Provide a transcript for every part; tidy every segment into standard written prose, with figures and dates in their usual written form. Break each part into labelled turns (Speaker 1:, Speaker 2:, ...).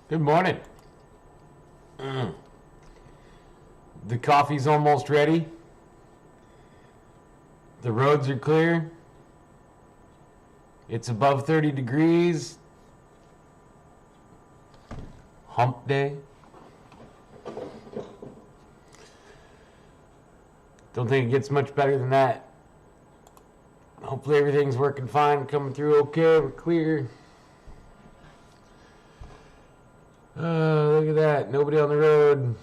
Speaker 1: Good morning. The coffee's almost ready. The roads are clear. It's above 30 degrees. Hump day. Don't think it gets much better than that. Hopefully everything's working fine, coming through okay, we're clear. Look at that, nobody on the road.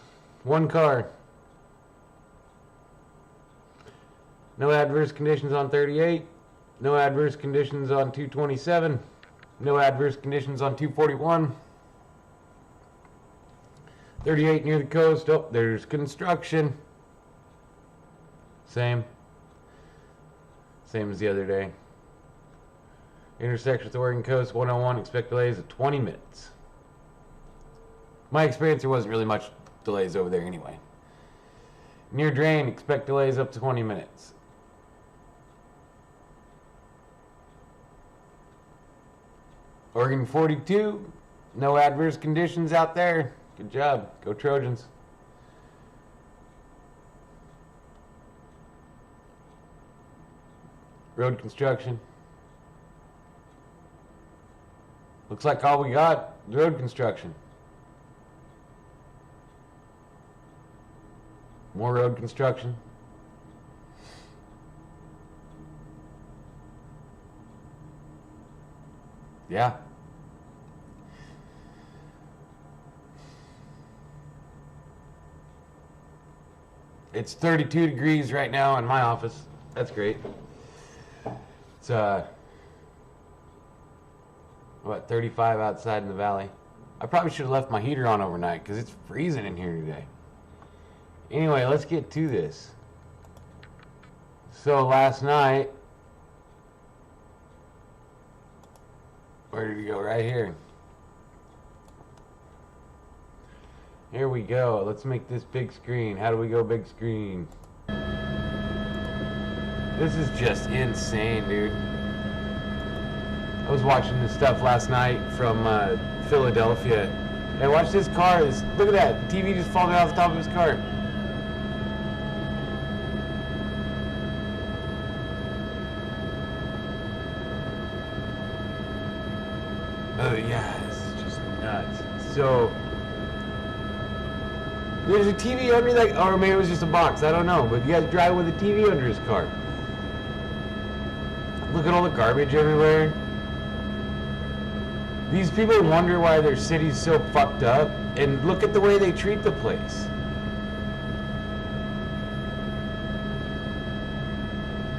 Speaker 1: One car. No adverse conditions on 38. No adverse conditions on 227. No adverse conditions on 241. 38 near the coast. Oh, there's construction. Same as the other day. Intersection with the Oregon coast, 101, expect delays of 20 minutes. My experience, there wasn't really much delays over there anyway. Near drain, expect delays up to 20 minutes. Oregon 42, no adverse conditions out there. Good job. Go Trojans. Road construction. Looks like all we got, road construction. More road construction. Yeah. It's 32 degrees right now in my office. That's great. It's What, 35 outside in the valley. I probably should have left my heater on overnight because it's freezing in here today. Anyway, let's get to this. So last night, where did he go? Right here. Here we go. Let's make this big screen. How do we go big screen? This is just insane, dude. I was watching this stuff last night from Philadelphia. And watch this car. Look at that. The TV just falling off the top of his car. Oh yeah, this is just nuts. So there's a TV under that, or maybe it was just a box. I don't know. But you guys drive with a TV under his car. Look at all the garbage everywhere. These people wonder why their city's so fucked up, and look at the way they treat the place.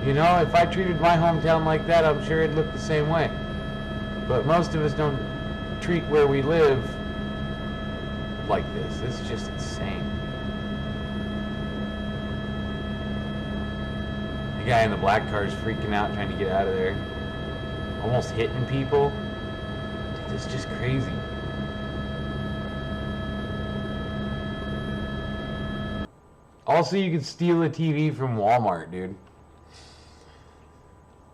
Speaker 1: You know, if I treated my hometown like that, I'm sure it'd look the same way. But most of us don't treat where we live like this. It's just insane. The guy in the black car is freaking out, trying to get out of there. Almost hitting people. It's just crazy. Also, you can steal a TV from Walmart, dude.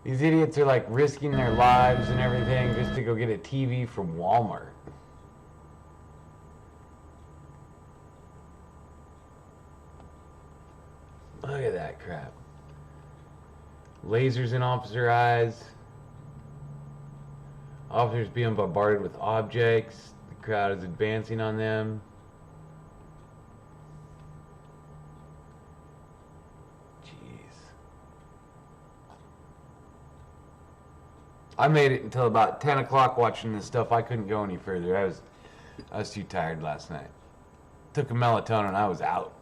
Speaker 1: These idiots are like risking their lives and everything just to go get a TV from Walmart. Look at that crap. Lasers in officer eyes. Officers being bombarded with objects. The crowd is advancing on them. Jeez. I made it until about 10 o'clock watching this stuff. I couldn't go any further. I was too tired last night. Took a melatonin. I was out.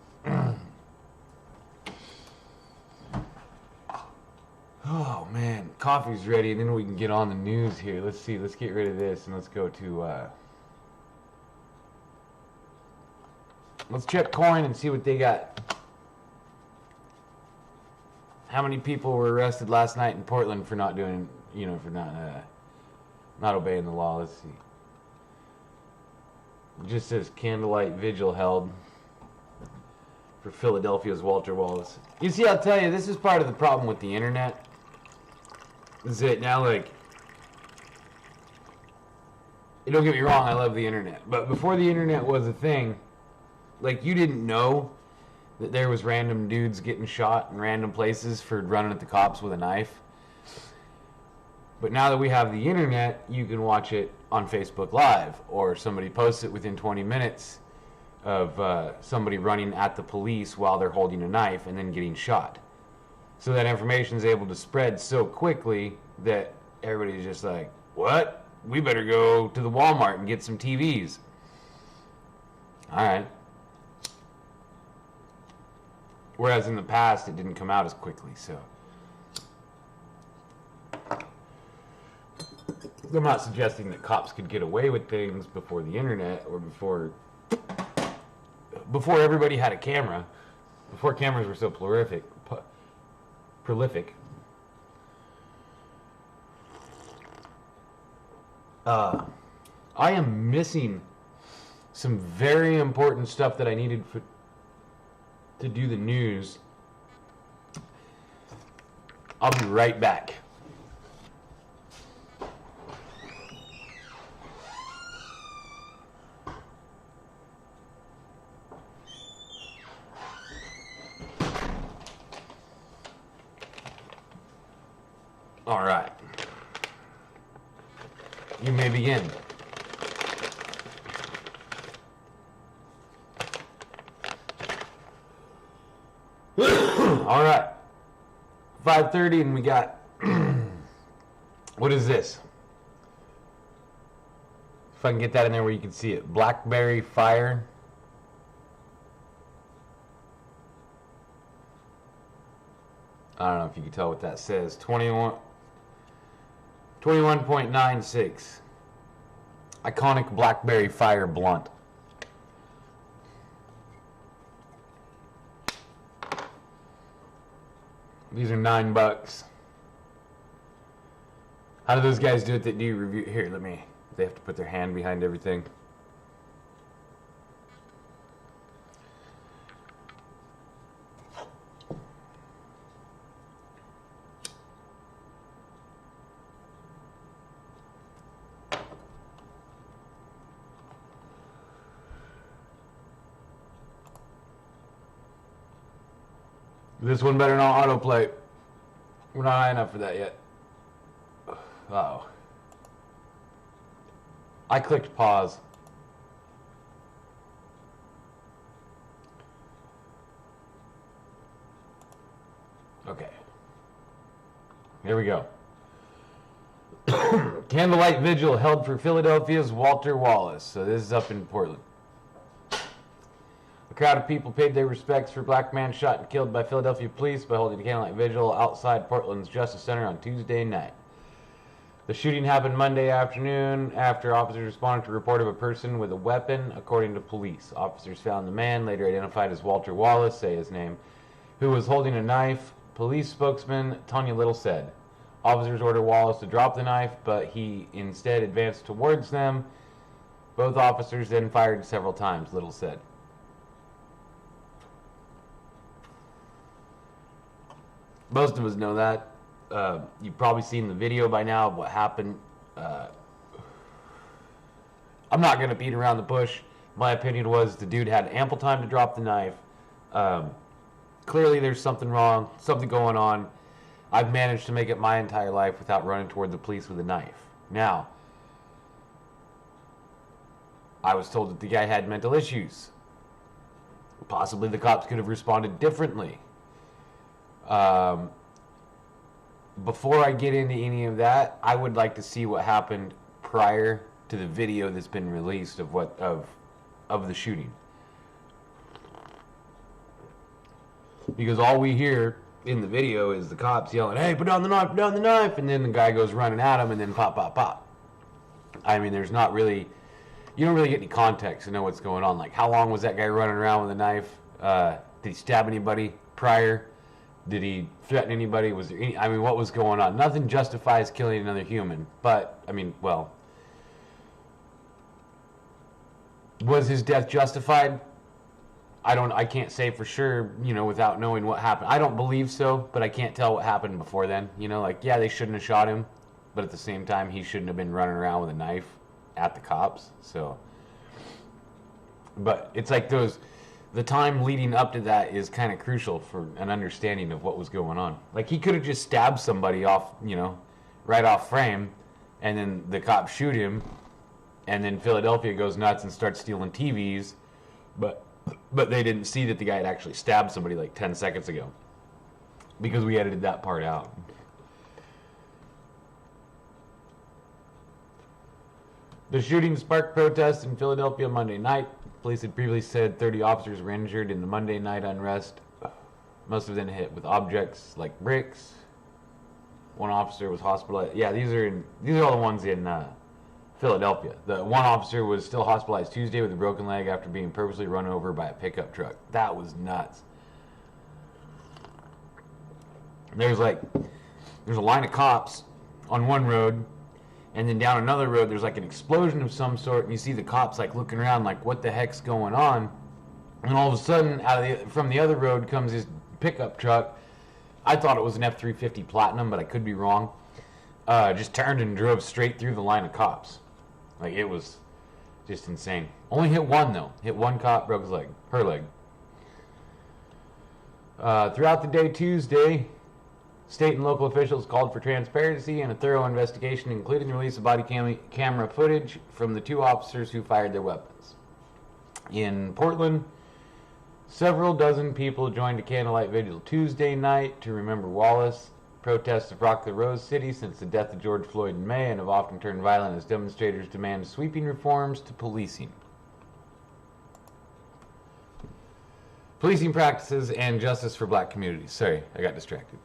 Speaker 1: Oh man, coffee's ready, and then we can get on the news here. Let's see, let's get rid of this and let's go to let's check Coin and see what they got. How many people were arrested last night in Portland for not doing, you know, for not obeying the law? Let's see. It just says candlelight vigil held for Philadelphia's Walter Wallace. You see, I'll tell you, this is part of the problem with the internet. Is it now, like, don't get me wrong, I love the internet, but before the internet was a thing, like, you didn't know that there was random dudes getting shot in random places for running at the cops with a knife. But now that we have the internet, you can watch it on Facebook Live, or somebody posts it within 20 minutes of somebody running at the police while they're holding a knife and then getting shot. So that information is able to spread so quickly that everybody's just like, what? We better go to the Walmart and get some TVs. Alright. Whereas in the past, it didn't come out as quickly, so. I'm not suggesting that cops could get away with things before the internet or before everybody had a camera, before cameras were so prolific. I am missing some very important stuff that I needed to do the news. I'll be right back. All right. You may begin. All right. 5:30 and we got what is this? If I can get that in there where you can see it. Blackberry Fire. I don't know if you can tell what that says. 21.96. Iconic Blackberry Fire Blunt. These are $9. How do those guys do it that do review? Here, let me. They have to put their hand behind everything. This one better not autoplay. We're not high enough for that yet. Uh-oh. I clicked pause. Okay. Here we go. Candlelight vigil held for Philadelphia's Walter Wallace. So this is up in Portland. A crowd of people paid their respects for a black man shot and killed by Philadelphia police by holding a candlelight vigil outside Portland's Justice Center on Tuesday night. The shooting happened Monday afternoon after officers responded to a report of a person with a weapon, according to police. Officers found the man, later identified as Walter Wallace, say his name, who was holding a knife. Police spokesman Tanya Little said. Officers ordered Wallace to drop the knife, but he instead advanced towards them. Both officers then fired several times, Little said. Most of us know that. You've probably seen the video by now of what happened. I'm not going to beat around the bush. My opinion was the dude had ample time to drop the knife. Clearly there's something wrong, something going on. I've managed to make it my entire life without running toward the police with a knife. Now, I was told that the guy had mental issues. Possibly the cops could have responded differently. Before I get into any of that, I would like to see what happened prior to the video that's been released of the shooting. Because all we hear in the video is the cops yelling, "Hey, put down the knife, put down the knife," and then the guy goes running at him, and then pop, pop, pop. I mean, there's not really, you don't really get any context to know what's going on. Like, how long was that guy running around with a knife? Did he stab anybody prior? Did he threaten anybody? Was there any, I mean, what was going on? Nothing justifies killing another human, but, I mean, well, was his death justified? I can't say for sure, without knowing what happened. I don't believe so, but I can't tell what happened before then. Like, yeah, they shouldn't have shot him, but at the same time, he shouldn't have been running around with a knife at the cops, so. But it's like the time leading up to that is kind of crucial for an understanding of what was going on. Like, he could have just stabbed somebody off, right off frame, and then the cops shoot him, and then Philadelphia goes nuts and starts stealing TVs, but they didn't see that the guy had actually stabbed somebody like 10 seconds ago, because we edited that part out. The shooting sparked protests in Philadelphia Monday night. Police had previously said 30 officers were injured in the Monday night unrest. Most of them hit with objects like bricks. One officer was hospitalized. Yeah, these are all the ones in Philadelphia. The one officer was still hospitalized Tuesday with a broken leg after being purposely run over by a pickup truck. That was nuts. There's a line of cops on one road, and then down another road there's like an explosion of some sort, and you see the cops like looking around like, what the heck's going on? And all of a sudden from the other road comes this pickup truck. I thought it was an F-350 Platinum, but I could be wrong. Just turned and drove straight through the line of cops. Like, it was just insane. Only hit one though. Hit one cop, broke his leg. Her leg. Throughout the day Tuesday, state and local officials called for transparency and a thorough investigation, including the release of body camera footage from the two officers who fired their weapons. In Portland, several dozen people joined a candlelight vigil Tuesday night to remember Wallace. Protests have rocked the Rose City since the death of George Floyd in May and have often turned violent as demonstrators demand sweeping reforms to policing. Policing practices and justice for black communities. Sorry, I got distracted.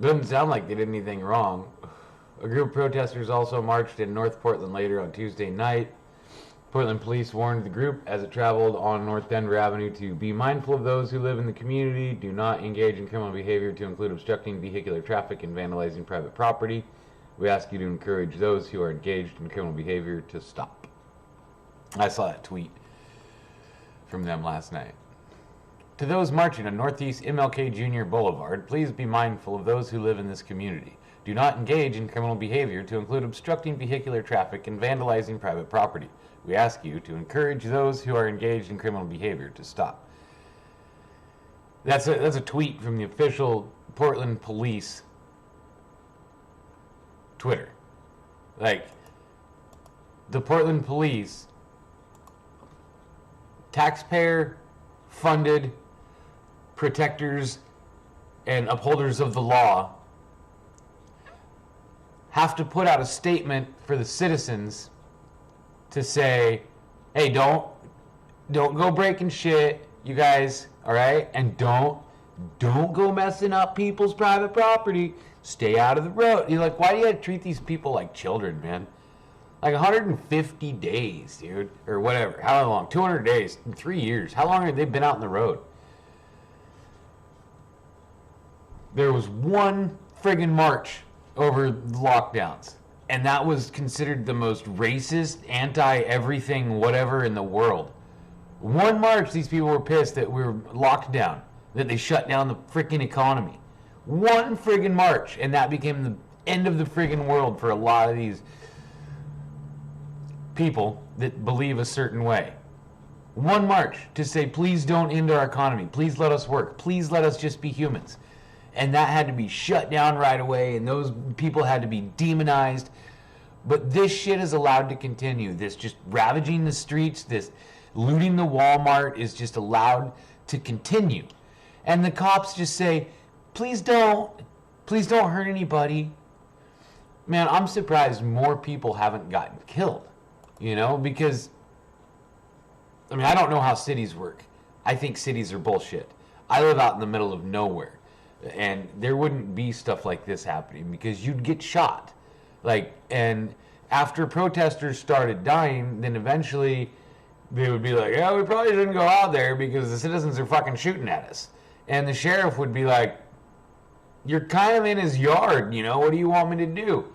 Speaker 1: Doesn't sound like they did anything wrong. A group of protesters also marched in North Portland later on Tuesday night. Portland police warned the group as it traveled on North Denver Avenue to be mindful of those who live in the community, do not engage in criminal behavior to include obstructing vehicular traffic and vandalizing private property. We ask you to encourage those who are engaged in criminal behavior to stop. I saw that tweet from them last night. To those marching on Northeast MLK Jr. Boulevard, please be mindful of those who live in this community. Do not engage in criminal behavior to include obstructing vehicular traffic and vandalizing private property. We ask you to encourage those who are engaged in criminal behavior to stop. That's a tweet from the official Portland Police Twitter. Like, the Portland Police, taxpayer-funded protectors and upholders of the law, have to put out a statement for the citizens to say, hey, don't go breaking shit, you guys, all right? And don't go messing up people's private property. Stay out of the road. You're like, why do you have to treat these people like children, man? Like 150 days, dude, or whatever. How long? 200 days, 3 years. How long have they been out on the road? There was one friggin' march over the lockdowns, and that was considered the most racist, anti-everything, whatever in the world. One march, these people were pissed that we were locked down, that they shut down the freaking economy. One friggin' march, and that became the end of the friggin' world for a lot of these people that believe a certain way. One march to say, please don't end our economy. Please let us work. Please let us just be humans. And that had to be shut down right away, and those people had to be demonized. But this shit is allowed to continue. This just ravaging the streets, this looting the Walmart is just allowed to continue. And the cops just say, please don't hurt anybody. Man, I'm surprised more people haven't gotten killed, you know, because, I mean, I don't know how cities work. I think cities are bullshit. I live out in the middle of nowhere. And there wouldn't be stuff like this happening because you'd get shot. Like, and after protesters started dying, then eventually they would be like, yeah, we probably shouldn't go out there because the citizens are fucking shooting at us. And the sheriff would be like, you're kind of in his yard, you know, what do you want me to do?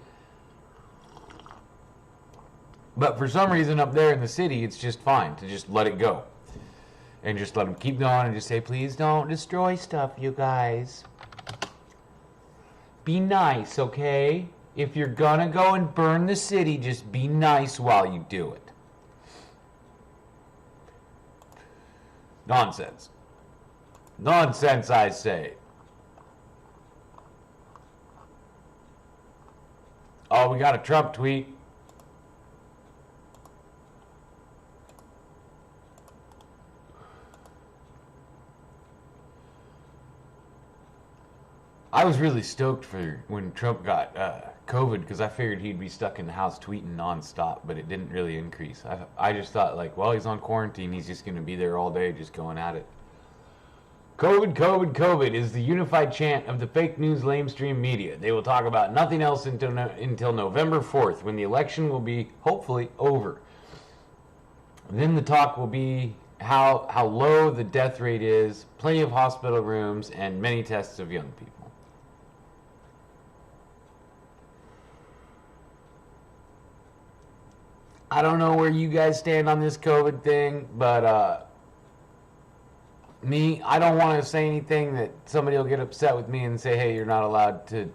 Speaker 1: But for some reason up there in the city, it's just fine to just let it go. And just let them keep going and just say, please don't destroy stuff, you guys. Be nice, okay? If you're gonna go and burn the city, just be nice while you do it. Nonsense. Nonsense, I say. Oh, we got a Trump tweet. I was really stoked for when Trump got COVID because I figured he'd be stuck in the house tweeting nonstop, but it didn't really increase. I just thought, like, well, he's on quarantine. He's just going to be there all day just going at it. COVID, COVID, COVID is the unified chant of the fake news lamestream media. They will talk about nothing else until November 4th when the election will be hopefully over. Then the talk will be how low the death rate is, plenty of hospital rooms, and many tests of young people. I don't know where you guys stand on this COVID thing, but I don't want to say anything that somebody will get upset with me and say, hey, you're not allowed to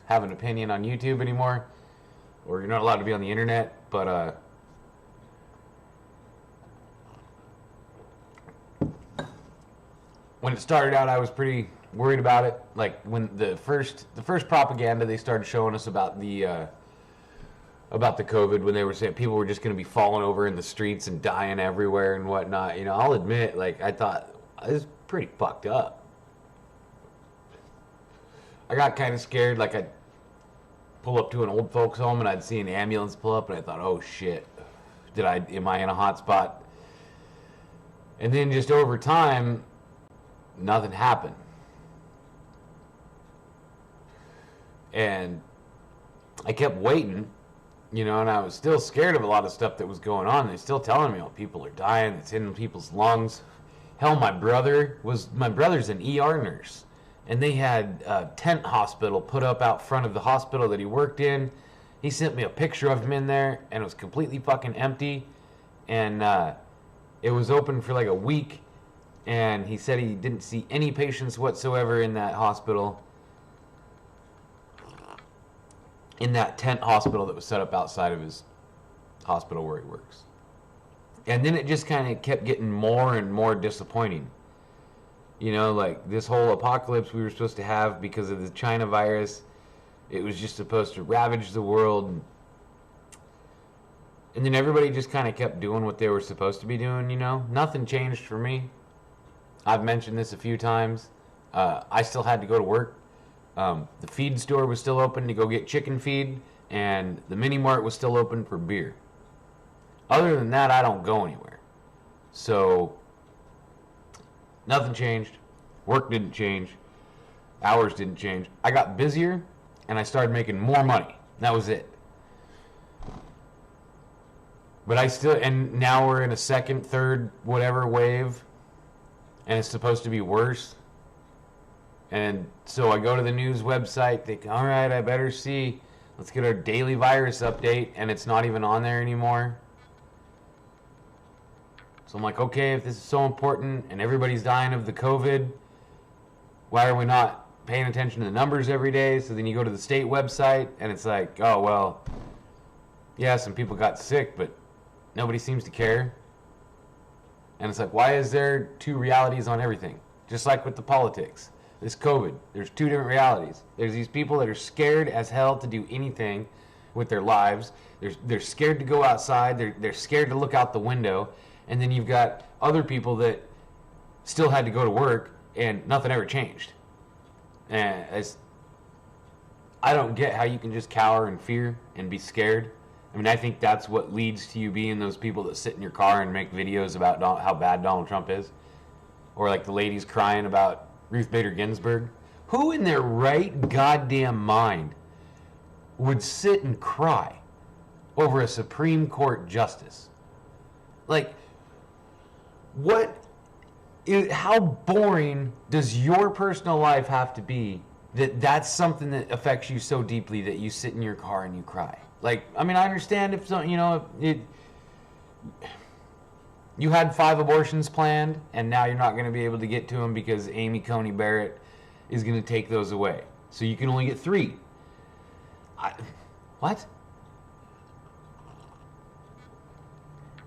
Speaker 1: have an opinion on YouTube anymore, or you're not allowed to be on the internet, but when it started out, I was pretty worried about it. Like when the first propaganda they started showing us about the COVID, when they were saying people were just going to be falling over in the streets and dying everywhere and whatnot. You know, I'll admit, like, I thought this is pretty fucked up. I got kind of scared. Like, I'd pull up to an old folks home and I'd see an ambulance pull up and I thought, oh shit, am I in a hot spot? And then just over time, nothing happened. And I kept waiting, you know, and I was still scared of a lot of stuff that was going on. They're still telling me, oh, people are dying. It's in people's lungs. Hell, my brother's an ER nurse. And they had a tent hospital put up out front of the hospital that he worked in. He sent me a picture of him in there, and it was completely fucking empty. And it was open for like a week. And he said he didn't see any patients whatsoever in that hospital. In that tent hospital that was set up outside of his hospital where he works. And then it just kind of kept getting more and more disappointing. You know, like this whole apocalypse we were supposed to have because of the China virus, it was just supposed to ravage the world. And then everybody just kind of kept doing what they were supposed to be doing, you know? Nothing changed for me. I've mentioned this a few times. I still had to go to work. The feed store was still open to go get chicken feed, and the mini mart was still open for beer. Other than that, I don't go anywhere. So nothing changed. Work didn't change. Hours didn't change. I got busier, and I started making more money. That was it. But and now we're in a second, third, whatever wave, and it's supposed to be worse. And so I go to the news website, think, all right, I better see. Let's get our daily virus update, and it's not even on there anymore. So I'm like, okay, if this is so important and everybody's dying of the COVID, why are we not paying attention to the numbers every day? So then you go to the state website, and it's like, oh, well, yeah, some people got sick, but nobody seems to care. And it's like, why is there two realities on everything? Just like with the politics. This COVID, there's two different realities. There's these people that are scared as hell to do anything with their lives. They're scared to go outside. They're scared to look out the window. And then you've got other people that still had to go to work and nothing ever changed. And I don't get how you can just cower in fear and be scared. I mean, I think that's what leads to you being those people that sit in your car and make videos about how bad Donald Trump is. Or like the ladies crying about Ruth Bader Ginsburg. Who in their right goddamn mind would sit and cry over a Supreme Court justice? Like, how boring does your personal life have to be that's something that affects you so deeply that you sit in your car and you cry? Like, I mean, I understand if you know, you had 5 abortions planned, and now you're not going to be able to get to them because Amy Coney Barrett is going to take those away. So you can only get 3. What?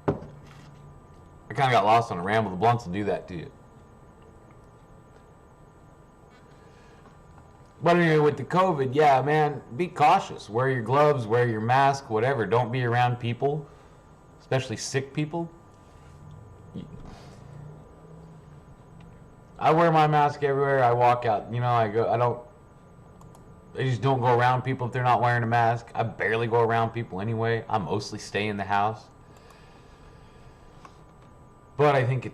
Speaker 1: I kind of got lost on a ramble. The blunts will do that to you. But anyway, with the COVID, yeah, man, be cautious. Wear your gloves, wear your mask, whatever. Don't be around people, especially sick people. I wear my mask everywhere I walk out. You know, I just don't go around people if they're not wearing a mask. I barely go around people anyway. I mostly stay in the house. But I think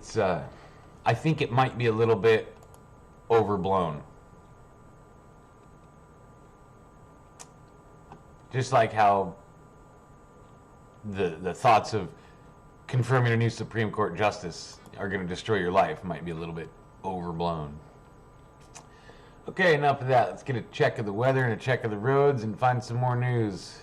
Speaker 1: it might be a little bit overblown. Just like how the thoughts of confirming a new Supreme Court justice are going to destroy your life might be a little bit overblown. Okay, enough of that. Let's get a check of the weather and a check of the roads and find some more news.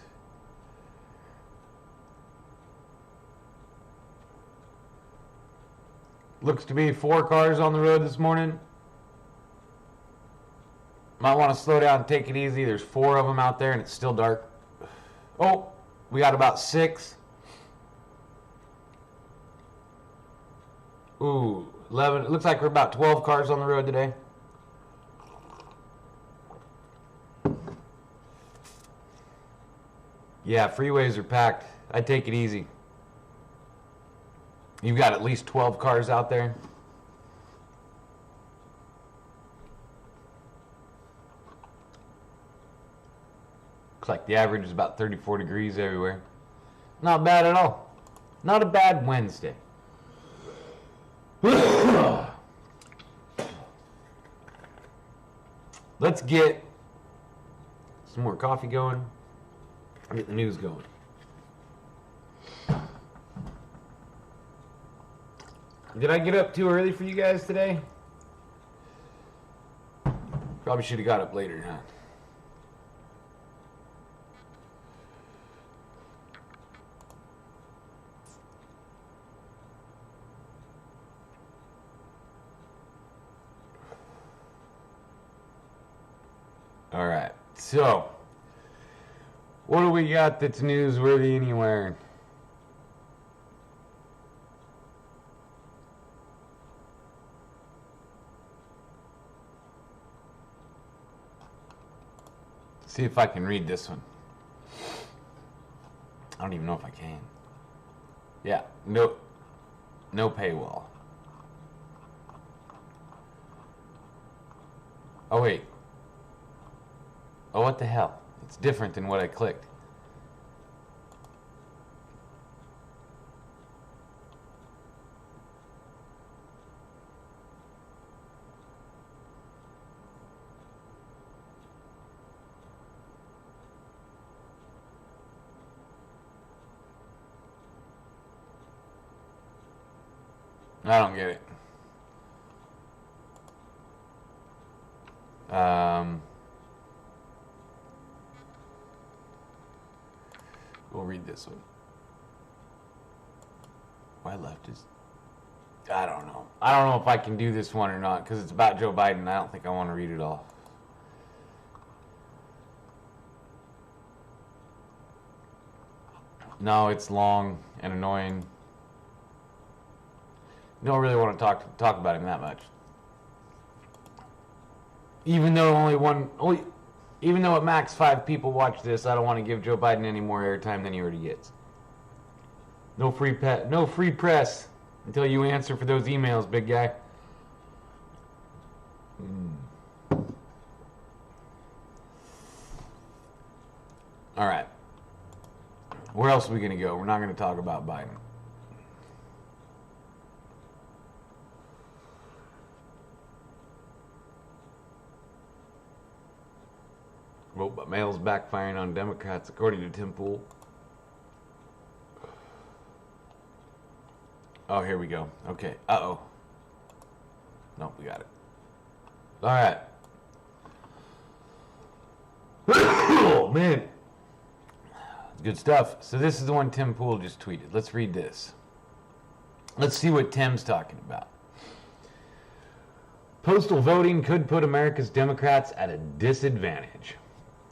Speaker 1: Looks to be 4 cars on the road this morning. Might want to slow down and take it easy. There's 4 of them out there and it's still dark. Oh, we got about 6. Ooh, 11. It looks like we're about 12 cars on the road today. Yeah, freeways are packed. I'd take it easy. You've got at least 12 cars out there. Looks like the average is about 34 degrees everywhere. Not bad at all. Not a bad Wednesday. Let's get some more coffee going, get the news going. Did I get up too early for you guys today? Probably should have got up later, huh? All right, so what do we got that's newsworthy anywhere? See if I can read this one. I don't even know if I can. Yeah, no paywall. Oh wait. Oh, what the hell? It's different than what I clicked. I don't get it. We'll read this one. Why left is... I don't know. I don't know if I can do this one or not because it's about Joe Biden. I don't think I want to read it all. No, it's long and annoying. Don't really want to talk about him that much. Even though even though at max 5 people watch this, I don't want to give Joe Biden any more airtime than he already gets. No free press until you answer for those emails, big guy. All right. Where else are we going to go? We're not going to talk about Biden. Well, but mail's backfiring on Democrats, according to Tim Pool. Oh, here we go. Okay. Uh-oh. Nope, we got it. All right. Oh, man. Good stuff. So this is the one Tim Pool just tweeted. Let's read this. Let's see what Tim's talking about. Postal voting could put America's Democrats at a disadvantage.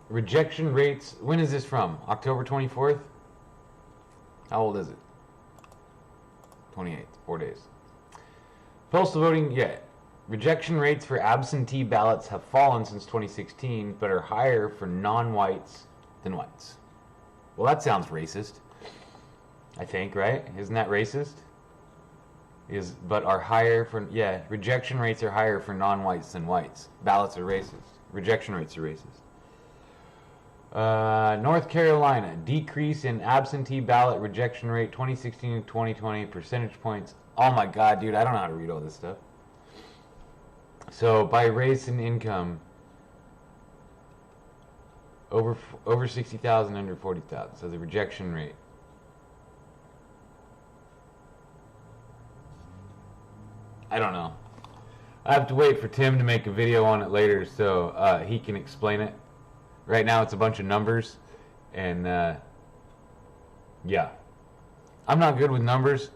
Speaker 1: Rejection rates, when is this from? October 24th? How old is it? 28th, 4 days. Postal voting, yeah. Rejection rates for absentee ballots have fallen since 2016, but are higher for non-whites than whites. Well, that sounds racist. I think, right? Isn't that racist? But are higher for, yeah, rejection rates are higher for non-whites than whites. Ballots are racist. Rejection rates are racist. North Carolina, decrease in absentee ballot rejection rate 2016 to 2020 percentage points. Oh my God, dude, I don't know how to read all this stuff. So by race and income, over 60,000, under 40,000. So the rejection rate. I don't know. I have to wait for Tim to make a video on it later so he can explain it. Right now it's a bunch of numbers, and yeah. I'm not good with numbers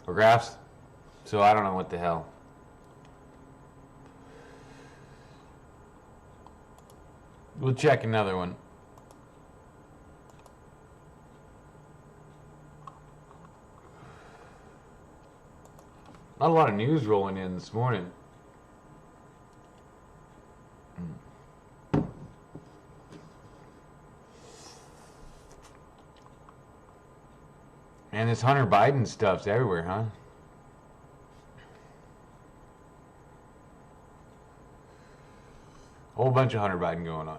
Speaker 1: or graphs, so I don't know what the hell. We'll check another one. Not a lot of news rolling in this morning. And this Hunter Biden stuff's everywhere, huh? Whole bunch of Hunter Biden going on.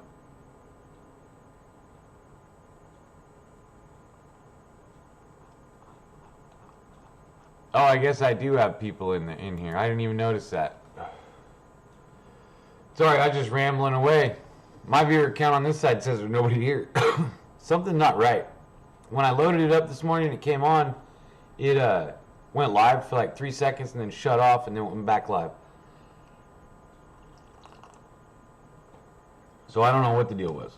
Speaker 1: Oh, I guess I do have people in here. I didn't even notice that. Sorry, I was just rambling away. My viewer count on this side says there's nobody here. Something not right. When I loaded it up this morning, it came on. It went live for like 3 seconds and then shut off and then went back live. So I don't know what the deal was.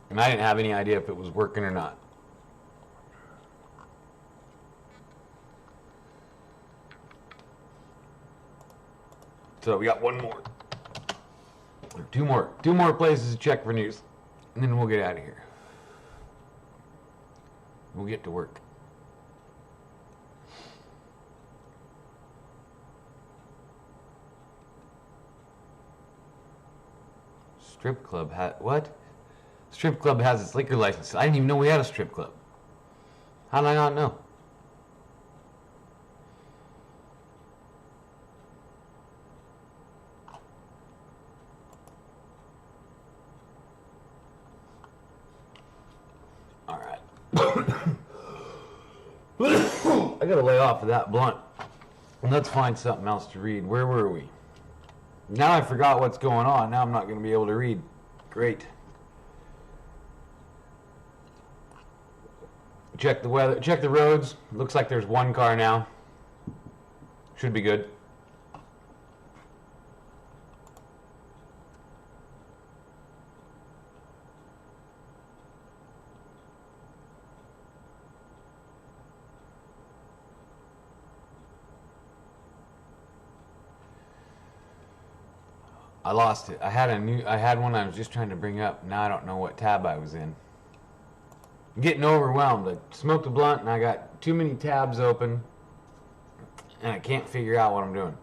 Speaker 1: And I didn't have any idea if it was working or not. So we got one more. Two more places to check for news. And then we'll get out of here. We'll get to work. Strip club what? Strip club has its liquor license. I didn't even know we had a strip club. How did I not know? All right. I gotta lay off of that blunt. Let's find something else to read. Where were we? Now I forgot what's going on. Now I'm not going to be able to read. Great. Check the weather. Check the roads. Looks like there's one car now. Should be good. I lost it. I had one I was just trying to bring up. Now I don't know what tab I was in. I'm getting overwhelmed. I smoked a blunt and I got too many tabs open and I can't figure out what I'm doing.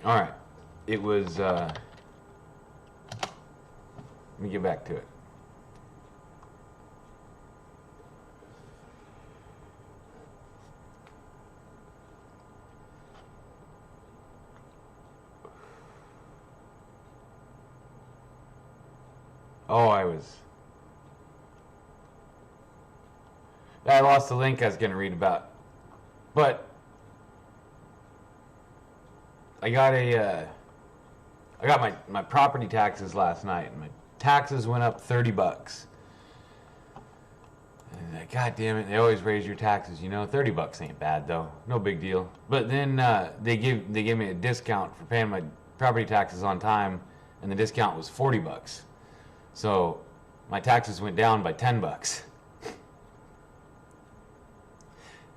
Speaker 1: All right. It was, let me get back to it. Oh, I lost the link I was going to read about. But I got my property taxes last night, and my taxes went up $30. And God damn it, they always raise your taxes, you know. $30 ain't bad though, no big deal. But then they gave me a discount for paying my property taxes on time, and the discount was $40. So my taxes went down by $10.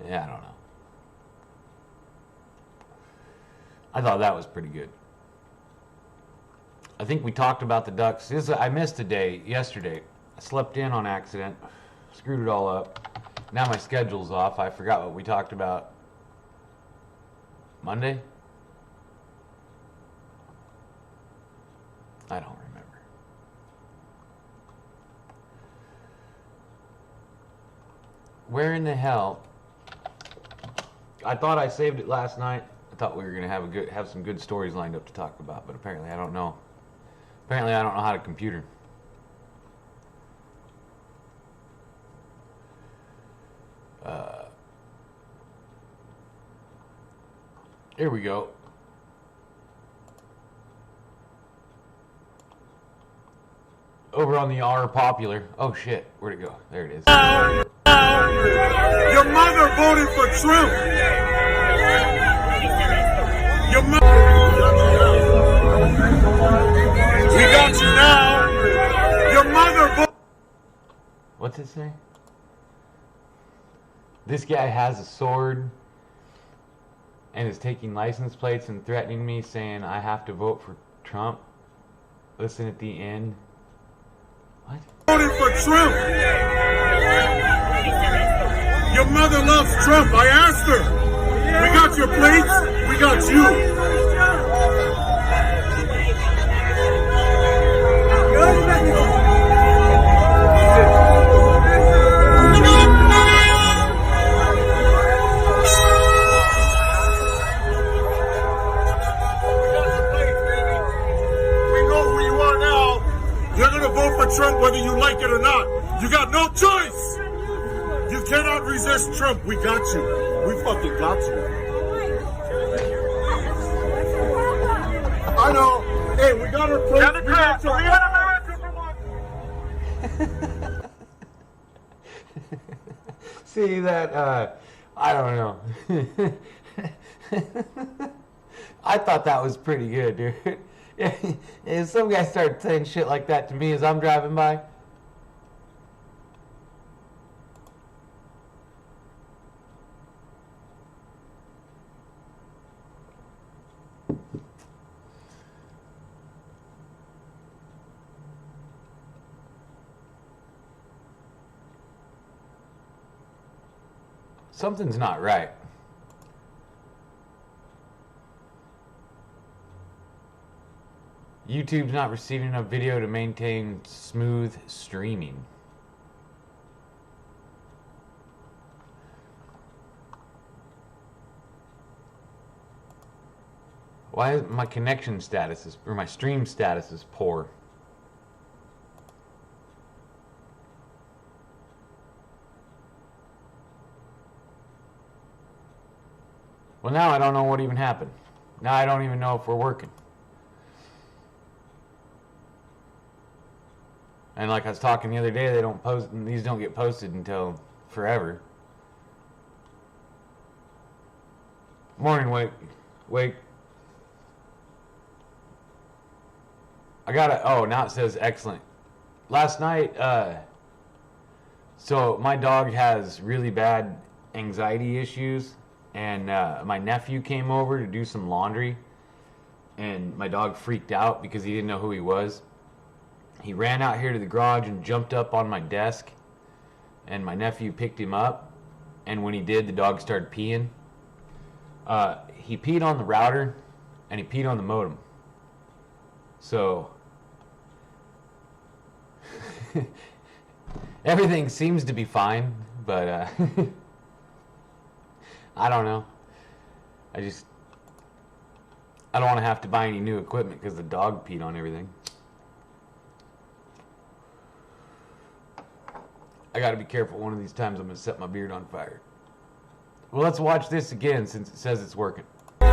Speaker 1: Yeah, I don't know. I thought that was pretty good. I think we talked about the ducks. I missed a day yesterday. I slept in on accident, screwed it all up. Now my schedule's off. I forgot what we talked about Monday. I don't remember. Where in the hell? I thought I saved it last night. I thought we were gonna have some good stories lined up to talk about, but apparently I don't know. Apparently I don't know how to computer. Here we go. Over on the R popular. Oh shit, where'd it go? There it is.
Speaker 2: Your mother voted for Trump. Your mother. We got you now. Your mother voted.
Speaker 1: What's it say? This guy has a sword and is taking license plates and threatening me, saying I have to vote for Trump. Listen at the end. What?
Speaker 2: Voted for Trump. Your mother loves Trump. I asked her. We got your plates. We got you. for Trump whether you like it or not. You got no choice. You cannot resist Trump. We got you. We fucking got you. I know. Hey, we got our place.
Speaker 3: Democrats, leave in America for once.
Speaker 1: See that? I don't know. I thought that was pretty good, dude. If some guy started saying shit like that to me as I'm driving by. Something's not right. YouTube's not receiving enough video to maintain smooth streaming. Why is my connection status or my stream status is poor? Well, now I don't know what even happened. Now I don't even know if we're working. And like I was talking the other day, they don't post, these don't get posted until forever. Morning, Wake. I got oh, now it says excellent. Last night, so my dog has really bad anxiety issues, and my nephew came over to do some laundry, and my dog freaked out because he didn't know who he was. He ran out here to the garage and jumped up on my desk, and my nephew picked him up, and when he did, the dog started peeing. He peed on the router, and he peed on the modem. So everything seems to be fine, but I don't know. I don't want to have to buy any new equipment because the dog peed on everything. I got to be careful. One of these times I'm going to set my beard on fire. Well, let's watch this again since it says it's working. This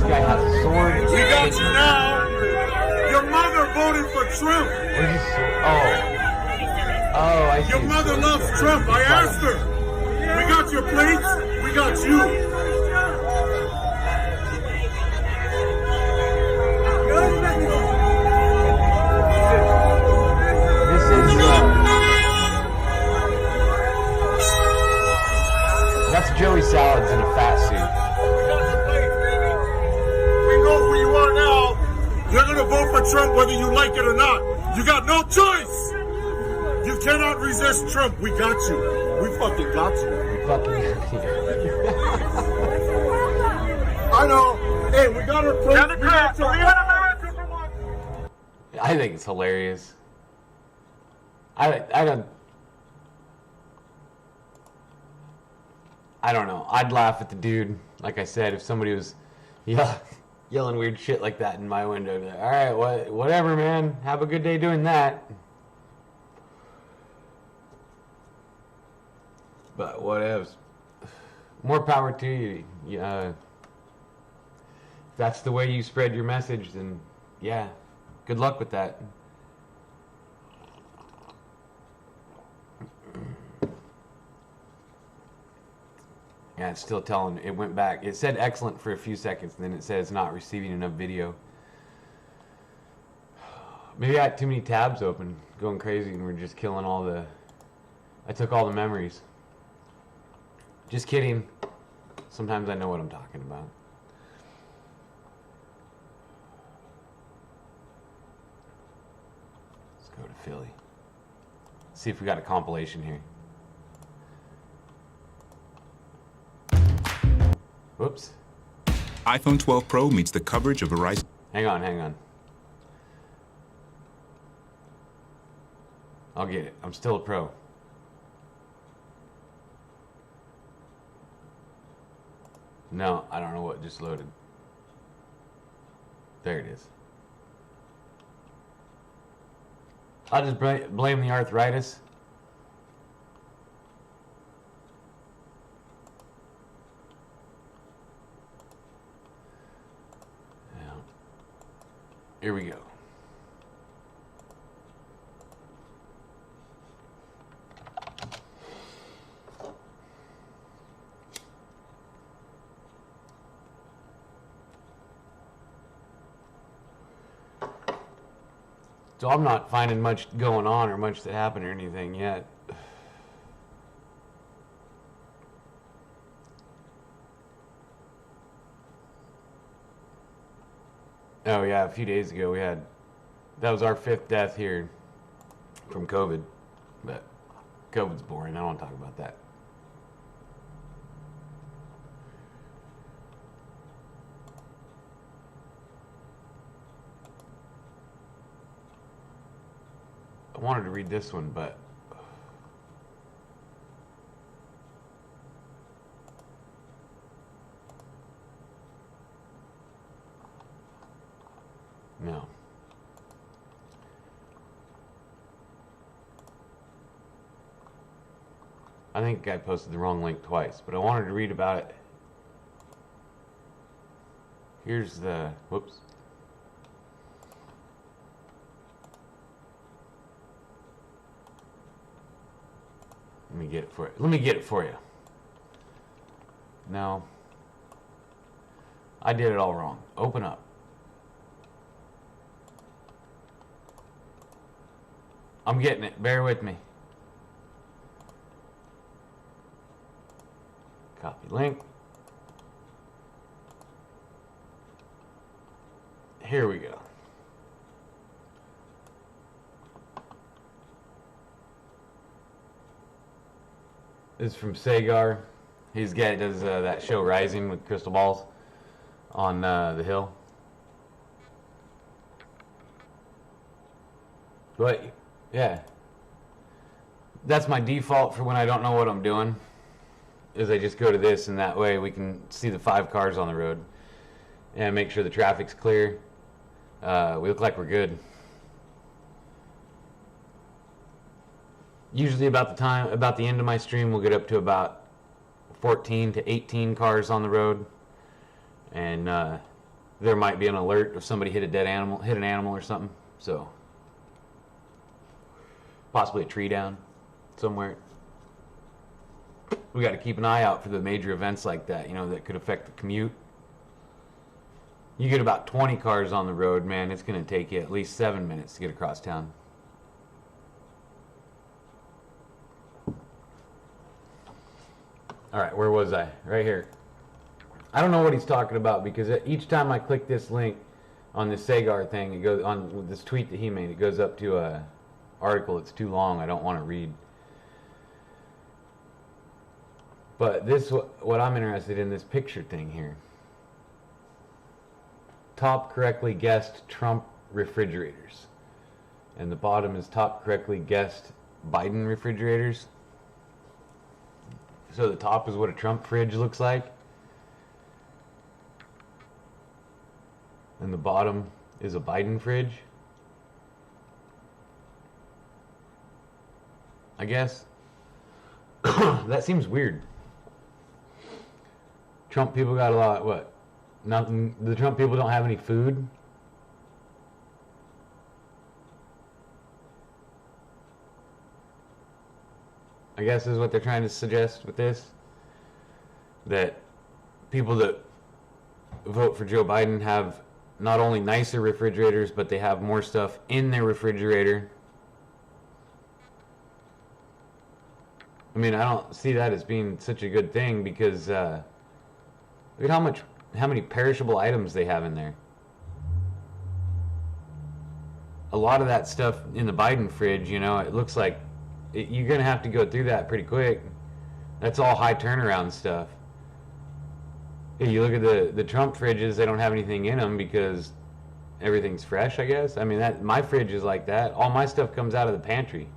Speaker 1: guy has a sword.
Speaker 2: We got you now. Your mother voted for Trump.
Speaker 1: What is this? Oh, I see.
Speaker 2: Your mother loves Trump. I asked her. We got your plates. We got you.
Speaker 1: That's Joey Salads in a fat suit.
Speaker 2: We know who you are now. You're going to vote for Trump whether you like it or not. You got no choice. You cannot resist Trump. We got you. We fucking got you.
Speaker 1: We fucking got you.
Speaker 2: I know. Hey, we got our place.
Speaker 3: Democrats, leave in America for once.
Speaker 1: I think it's hilarious. I don't know. I'd laugh at the dude. Like I said, if somebody was yelling weird shit like that in my window, I'd be like, all right, whatever, man. Have a good day doing that. But whatevs. More power to you. If that's the way you spread your message, then yeah, good luck with that. Yeah, it's still telling. It went back. It said excellent for a few seconds, and then it says not receiving enough video. Maybe I had too many tabs open, going crazy, and we're just killing all the... I took all the memories. Just kidding. Sometimes I know what I'm talking about. Let's go to Philly. See if we got a compilation here. Whoops.
Speaker 4: iPhone 12 Pro meets the coverage of Verizon.
Speaker 1: Hang on. I'll get it. I'm still a pro. No, I don't know what just loaded. There it is. I'll just blame the arthritis. Yeah. Here we go. So I'm not finding much going on or much that happened or anything yet. Oh yeah, a few days ago that was our 5th death here from COVID. But COVID's boring. I don't want to talk about that. I wanted to read this one, but no. I think I posted the wrong link twice, but I wanted to read about it. Here's the, whoops. Let me get it for you. No. I did it all wrong. Open up. I'm getting it. Bear with me. Copy link. Here we go. This is from Sagar. Does that show Rising with crystal balls on the hill. But yeah, that's my default for when I don't know what I'm doing. Is I just go to this, and that way we can see the 5 cars on the road and make sure the traffic's clear. We look like we're good. Usually about the end of my stream, we'll get up to about 14 to 18 cars on the road, and there might be an alert if somebody hit an animal or something. So possibly a tree down somewhere. We got to keep an eye out for the major events like that, that could affect the commute. You get about 20 cars on the road, man, it's going to take you at least 7 minutes to get across town. All right, where was I? Right here. I don't know what he's talking about, because each time I click this link on this Sagar thing, it goes on with this tweet that he made. It goes up to a article that's too long. I don't want to read. But this, what I'm interested in, this picture thing here. Top correctly guessed Trump refrigerators, and the bottom is top correctly guessed Biden refrigerators. So the top is what a Trump fridge looks like, and the bottom is a Biden fridge, I guess. That seems weird. Trump people got a lot, what? Nothing. The Trump people don't have any food? I guess is what they're trying to suggest with this. That people that vote for Joe Biden have not only nicer refrigerators, but they have more stuff in their refrigerator. I mean, I don't see that as being such a good thing, because look at how many perishable items they have in there. A lot of that stuff in the Biden fridge, it looks like you're going to have to go through that pretty quick. That's all high turnaround stuff. You look at the Trump fridges, they don't have anything in them because everything's fresh, I guess. I mean, my fridge is like that. All my stuff comes out of the pantry.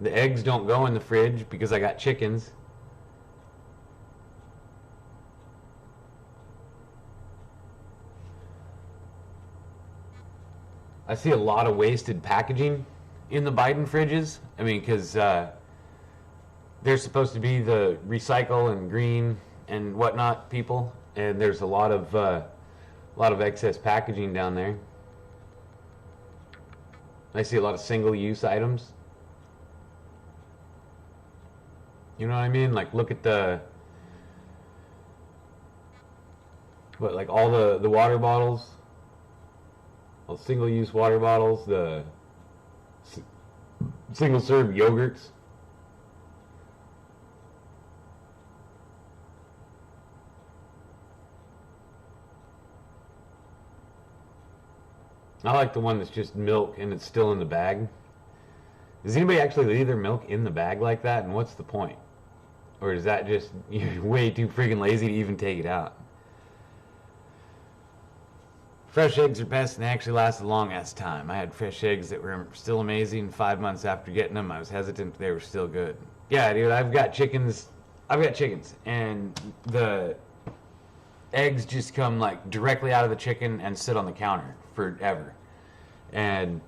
Speaker 1: The eggs don't go in the fridge because I got chickens. I see a lot of wasted packaging in the Biden fridges. I mean, because they're supposed to be the recycle and green and whatnot people, and there's a lot of excess packaging down there. I see a lot of single-use items. You know what I mean? Like, look at like all the water bottles, all single-use water bottles, the single-serve yogurts. I like the one that's just milk and it's still in the bag. Does anybody actually leave their milk in the bag like that? And what's the point? Or is that just you're way too friggin' lazy to even take it out? Fresh eggs are best and they actually last a long ass time. I had fresh eggs that were still amazing. 5 months after getting them, I was hesitant, but they were still good. Yeah, dude, I've got chickens, and the eggs just come like directly out of the chicken and sit on the counter forever. And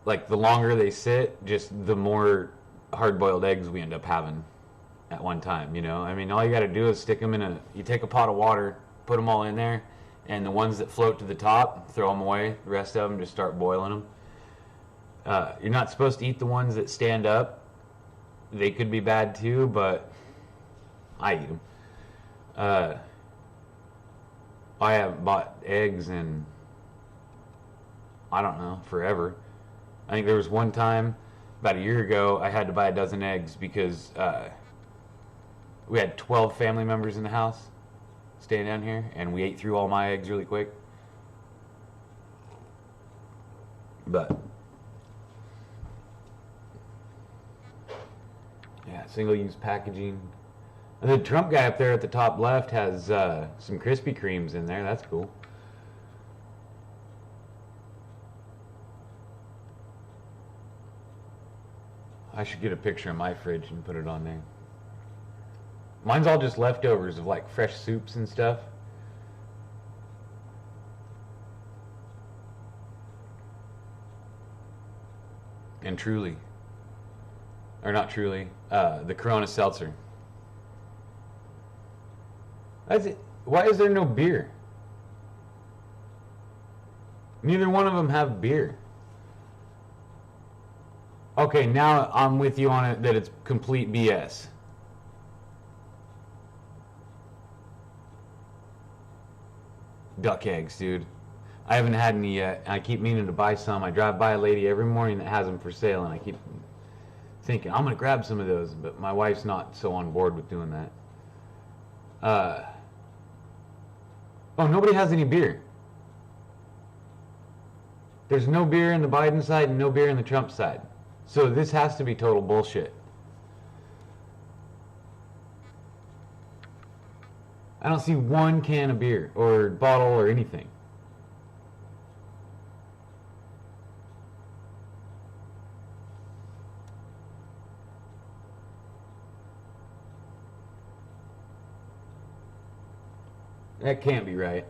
Speaker 1: like the longer they sit, just the more hard-boiled eggs we end up having at one time, you know? I mean, all you got to do is stick them you take a pot of water, put them all in there, and the ones that float to the top, throw them away. The rest of them, just start boiling them. You're not supposed to eat the ones that stand up. They could be bad too, but I eat them. I haven't bought eggs in, I don't know, forever. I think there was one time, about a year ago, I had to buy a dozen eggs because we had 12 family members in the house staying down here, and we ate through all my eggs really quick. But yeah, single-use packaging. And the Trump guy up there at the top left has some Krispy Kremes in there. That's cool. I should get a picture of my fridge and put it on there. Mine's all just leftovers of like fresh soups and stuff. And Truly. Or not Truly. The Corona Seltzer. That's it. Why is there no beer? Neither one of them have beer. Okay, now I'm with you on it that it's complete BS. Duck eggs, dude. I haven't had any yet. I keep meaning to buy some. I drive by a lady every morning that has them for sale, and I keep thinking, I'm going to grab some of those, but my wife's not so on board with doing that. Oh, nobody has any beer. There's no beer in the Biden side and no beer in the Trump side. So this has to be total bullshit. I don't see one can of beer or bottle or anything. That can't be right.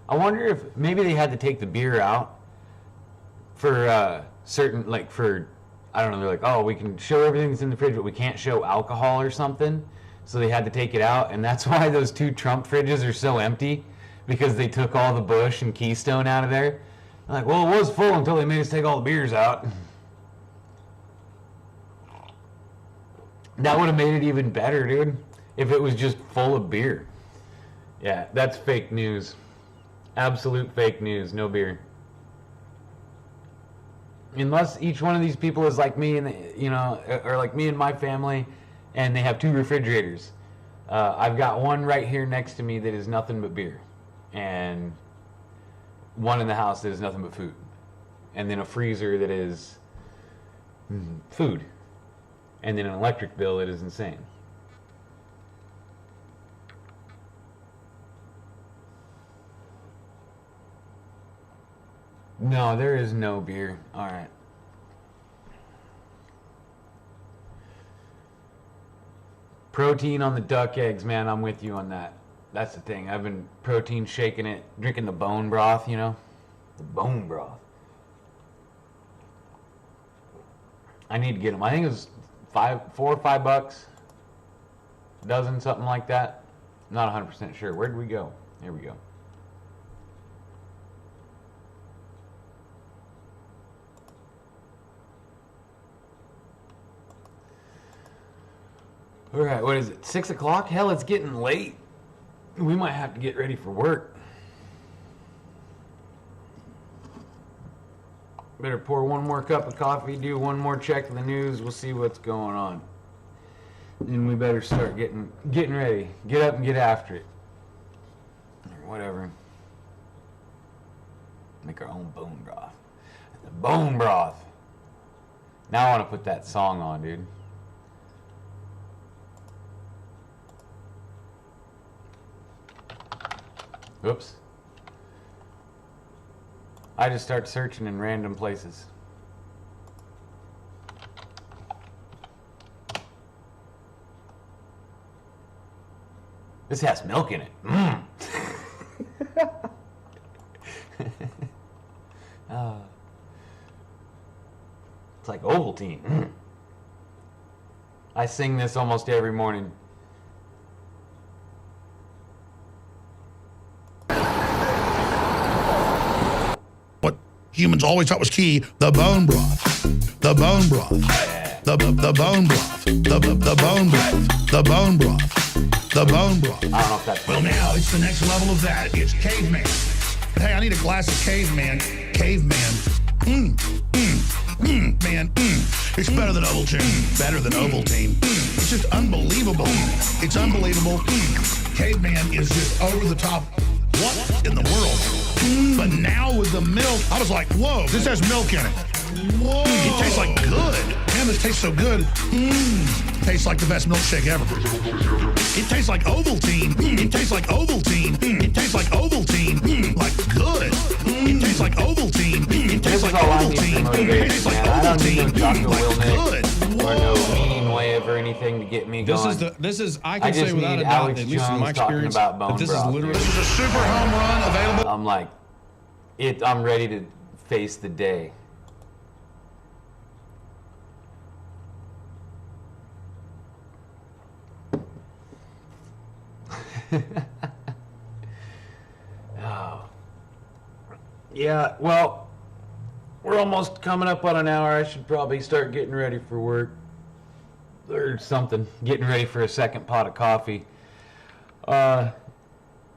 Speaker 1: I wonder if maybe they had to take the beer out for certain, like for, I don't know, they're like, oh, we can show everything that's in the fridge, but we can't show alcohol or something. So they had to take it out, and that's why those two Trump fridges are so empty, because they took all the Busch and Keystone out of there. I'm like, well, it was full until they made us take all the beers out. That would have made it even better, dude, if it was just full of beer. Yeah, that's fake news. Absolute fake news. No beer. Unless each one of these people is like me, and you know, or like me and my family, and they have two refrigerators. I've got one right here next to me that is nothing but beer, and one in the house that is nothing but food, and then a freezer that is food, and then an electric bill that is insane. No, there is no beer. All right. Protein on the duck eggs, man. I'm with you on that. That's the thing. I've been protein shaking it, drinking the bone broth, you know? The bone broth. I need to get them. I think it was $4 or $5 a dozen, something like that. I'm not 100% sure. Where did we go? Here we go. All right, what is it? 6 o'clock? Hell, it's getting late. We might have to get ready for work. Better pour one more cup of coffee, do one more check of the news. We'll see what's going on. And we better start getting ready. Get up and get after it. Or whatever. Make our own bone broth. The bone broth. Now I want to put that song on, dude. Oops. I just start searching in random places. This has milk in it. Mmm. It's like Ovaltine. Mm. I sing this almost every morning.
Speaker 5: What humans always thought was key, the bone broth. The bone broth. The bone broth. The bone broth. The bone broth. The bone broth.
Speaker 1: I don't know if that's...
Speaker 5: Well, now it's the next level of that. It's caveman. Hey, I need a glass of caveman. Caveman. Man, It's better than Ovaltine. Better than Ovaltine. It's just unbelievable. It's unbelievable. Caveman is just over the top. What in the world? But now with the milk, I was like, whoa, this has milk in it. Whoa. It tastes like good. Man, this tastes so good. Tastes like the best milkshake ever. It tastes like Ovaltine. It tastes like Ovaltine. It tastes like Ovaltine. Like good. It tastes like Ovaltine. It tastes like Ovaltine. It tastes like Ovaltine. Like good.
Speaker 1: Or no meaning wave or anything to get me going.
Speaker 6: I can say without a doubt, at least in my experience, that this is literally...
Speaker 5: This is a super home run available.
Speaker 1: I'm like, I'm ready to face the day. Oh. Yeah, well, we're almost coming up on an hour. I should probably start getting ready for work or something. Getting ready for a second pot of coffee. Yeah,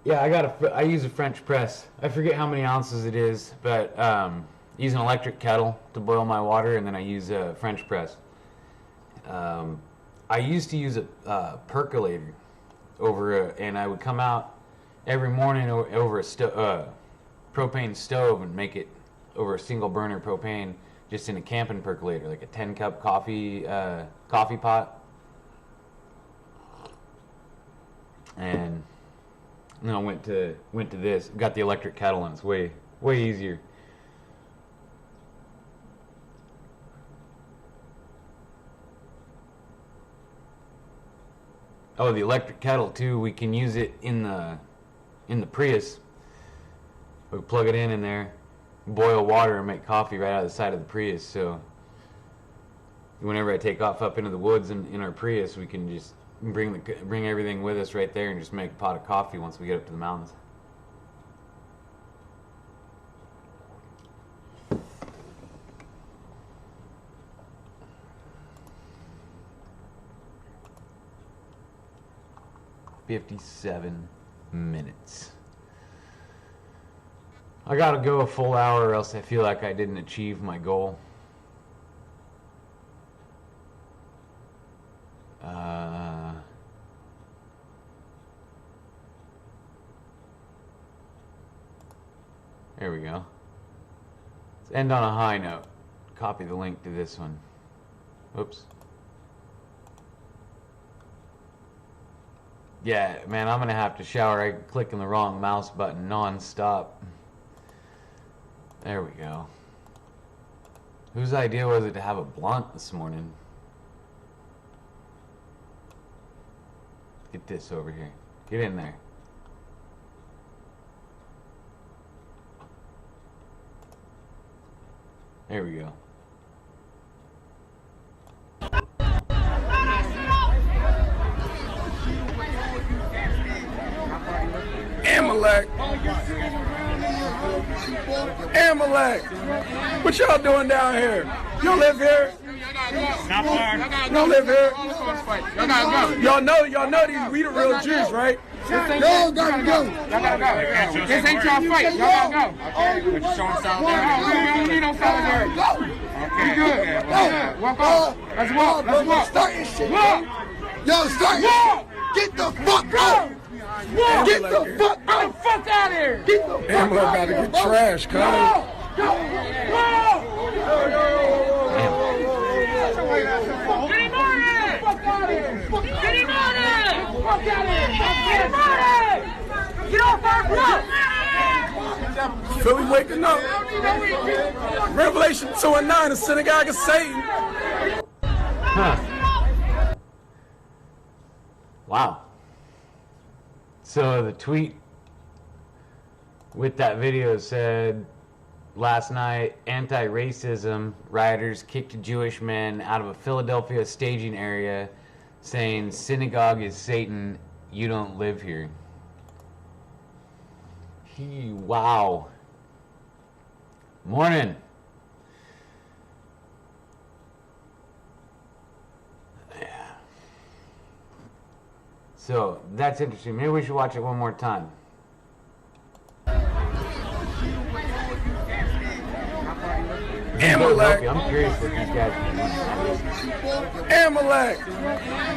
Speaker 1: I use a French press. I forget how many ounces it is, but use an electric kettle to boil my water, and then I use a French press. I used to use a percolator and I would come out every morning over a propane stove and make it over a single burner propane, just in a camping percolator, like a 10-cup coffee pot. And then I went to this, got the electric kettle, and it's way easier. Oh, the electric kettle too. We can use it in the Prius. We plug it in there, boil water, and make coffee right out of the side of the Prius. So whenever I take off up into the woods in our Prius, we can just bring everything with us right there and just make a pot of coffee once we get up to the mountains. $57 minutes. I gotta go a full hour or else I feel like I didn't achieve my goal. There we go. Let's end on a high note. Copy the link to this one. Oops. Yeah, man, I'm gonna have to shower. I'm clicking the wrong mouse button non-stop. There we go. Whose idea was it to have a blunt this morning? Get this over here. Get in there. There we go.
Speaker 7: Amalek. Amalek. What y'all doing down here? Y'all live here?
Speaker 3: Not far.
Speaker 7: Y'all live here?
Speaker 3: Y'all gotta go.
Speaker 7: Y'all know these we the real Jews, right?
Speaker 3: Y'all gotta go. Y'all gotta go. This ain't y'all fight. Y'all gotta go. Okay. But you showing solidarity. We don't need no solidarity. Okay. Good. Walk off. Let's walk. Let's walk.
Speaker 8: Start your shit.
Speaker 3: Walk.
Speaker 8: Yo, start your shit. Get the fuck out. Get the fuck out.
Speaker 3: Get the fuck out of here.
Speaker 8: Get the fuck
Speaker 7: Amalek
Speaker 8: out.
Speaker 7: about to get trashed, cuz.
Speaker 3: Get him on it! Fuck out of here! Get him on it! Fuck out of here! Get him on it! Get off our block!
Speaker 7: Philly waking up. Revelation 2 and 9, the synagogue of Satan.
Speaker 1: Huh. Wow. So the tweet with that video said, last night, anti-racism rioters kicked a Jewish man out of a Philadelphia staging area saying, synagogue is Satan, you don't live here. Wow. Morning. So, that's interesting. Maybe we should watch it one more time.
Speaker 7: Amalek.
Speaker 1: I'm curious what these guys are doing.
Speaker 7: Amalek.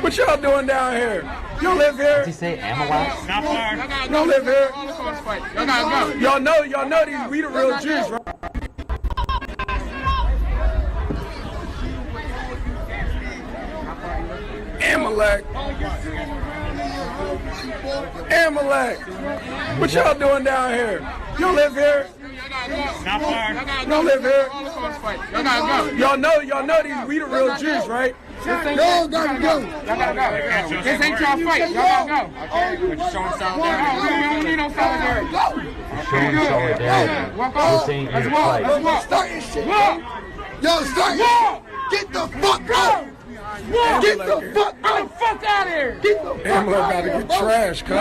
Speaker 7: What y'all doing down here? Y'all live here?
Speaker 1: Did he say Amalek?
Speaker 3: Not far.
Speaker 7: Y'all live here?
Speaker 3: Y'all gotta go.
Speaker 7: Y'all know these we the real Jews, right? Amalek. Amalek. What y'all doing down here? Y'all live here?
Speaker 3: Not far.
Speaker 7: Y'all live here?
Speaker 3: Y'all gotta go.
Speaker 7: Y'all know these we the real Jews, right?
Speaker 8: Y'all gotta go.
Speaker 3: Y'all gotta go. This ain't y'all fight. Y'all gotta go. Okay. But you showing solidarity. We don't need no solidarity.
Speaker 1: Showing solidarity.
Speaker 3: Walk off.
Speaker 1: This ain't
Speaker 3: Let's
Speaker 1: your
Speaker 3: walk.
Speaker 1: fight.
Speaker 3: Let's walk.
Speaker 8: Start your shit.
Speaker 3: Walk.
Speaker 8: Yo, start your shit. Get the fuck out.
Speaker 3: Walk.
Speaker 8: Get the fuck
Speaker 3: Get
Speaker 8: out.
Speaker 3: the fuck out of here.
Speaker 8: Get the fuck
Speaker 7: Amalek
Speaker 8: out.
Speaker 7: about to get trashed, cuz.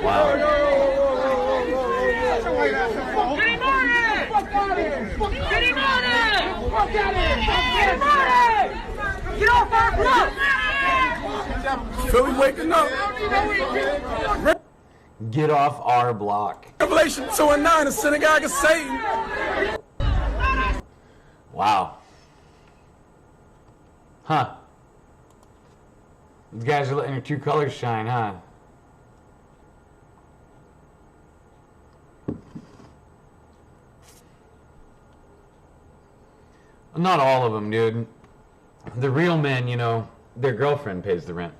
Speaker 1: Wow.
Speaker 3: Get him on it! Fuck out of here! Get him on it! Fuck out of here! Get him on it! Get off our block!
Speaker 7: Philly waking up.
Speaker 1: Get off our block.
Speaker 7: Revelation 2 and 9, the synagogue of Satan.
Speaker 1: Wow. Huh. These guys are letting your true colors shine, huh? Not all of them, dude. The real men, you know, their girlfriend pays the rent.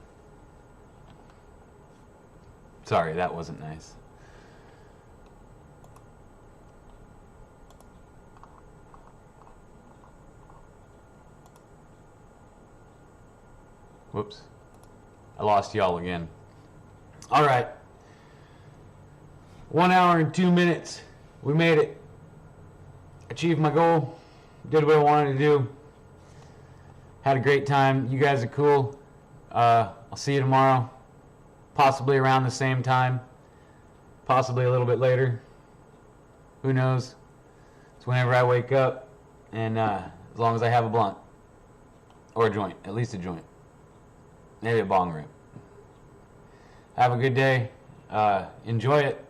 Speaker 1: Sorry, that wasn't nice. Whoops. I lost y'all again. All right. 1 hour and 2 minutes. We made it. Achieved my goal. Did what I wanted to do. Had a great time. You guys are cool. I'll see you tomorrow. Possibly around the same time. Possibly a little bit later. Who knows? It's whenever I wake up. And as long as I have a blunt. Or a joint. At least a joint. Maybe a bong rip. Have a good day. Enjoy it.